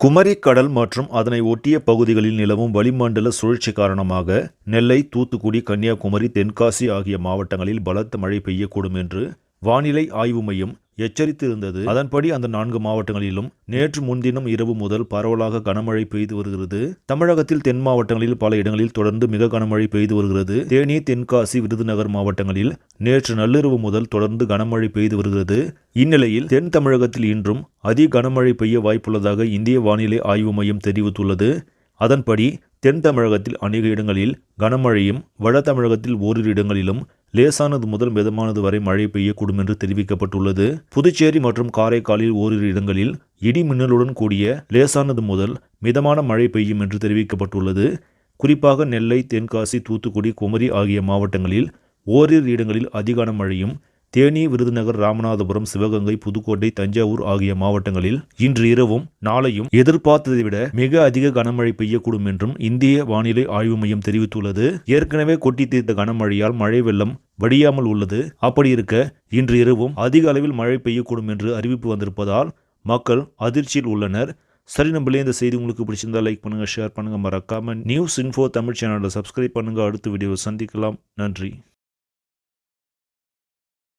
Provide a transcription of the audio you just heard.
குமரி கடல் மற்றும் அதனை ஒட்டிய பகுதிகளில் நிலவும் வளிமண்டல சுழற்சி காரணமாக நெல்லை, தூத்துக்குடி, கன்னியாகுமரி, தென்காசி ஆகிய மாவட்டங்களில் பலத்த மழை பெய்யக்கூடும் என்று வானிலை ஆய்வு மையம் எச்சரித்து இருந்தது. அதன்படி அந்த 4 மாவட்டங்களிலும் நேற்று முன்தினம் இரவு முதல் பரவலாக கனமழை பெய்து வருகிறது. தமிழகத்தில் தென் மாவட்டங்களில் பல இடங்களில் தொடர்ந்து மிக கனமழை பெய்து வருகிறது. தேனி, தென்காசி, விருதுநகர் மாவட்டங்களில் நேற்று நள்ளிரவு முதல் தொடர்ந்து கனமழை பெய்து வருகிறது. இந்நிலையில் தென் தமிழகத்தில் இன்றும் அதி கனமழை பெய்ய வாய்ப்புள்ளதாக இந்திய வானிலை ஆய்வு மையம் தெரிவித்துள்ளது. அதன்படி தென் தமிழகத்தில் அநேக இடங்களில் கனமழையும், வட தமிழகத்தில் ஓரிரு இடங்களிலும் லேசானது முதல் மிதமானது வரை மழை பெய்யக்கூடும் என்று தெரிவிக்கப்பட்டுள்ளது. புதுச்சேரி மற்றும் காரைக்காலில் ஓரிரு இடங்களில் இடி மின்னலுடன் கூடிய லேசானது முதல் மிதமான மழை பெய்யும் என்று தெரிவிக்கப்பட்டுள்ளது. குறிப்பாக நெல்லை, தென்காசி, தூத்துக்குடி, குமரி ஆகிய மாவட்டங்களில் ஓரிரு இடங்களில் அதிகான மழையும், தேனி, விருதுநகர், ராமநாதபுரம், சிவகங்கை, புதுக்கோட்டை, தஞ்சாவூர் ஆகிய மாவட்டங்களில் இன்று இரவும் நாளையும் எதிர்பார்த்ததை விட மிக அதிக கனமழை பெய்யக்கூடும் என்றும் இந்திய வானிலை ஆய்வு மையம் தெரிவித்துள்ளது. ஏற்கனவே கொட்டி தீர்த்த கனமழையால் மழை வெள்ளம் வடியாமல் உள்ளது. அப்படி இருக்க இன்று இரவும் அதிக அளவில் மழை பெய்யக்கூடும் என்று அறிவிப்பு வந்திருப்பதால் மக்கள் அதிர்ச்சியில் உள்ளனர். சரி நம்பளே, இந்த செய்தி உங்களுக்கு பிடிச்சிருந்தா லைக் பண்ணுங்க, ஷேர் பண்ணுங்க, மறக்காம நியூஸ் இன்ஃபோ தமிழ் சேனலை சப்ஸ்கிரைப் பண்ணுங்க. அடுத்த வீடியோவை சந்திக்கலாம். நன்றி.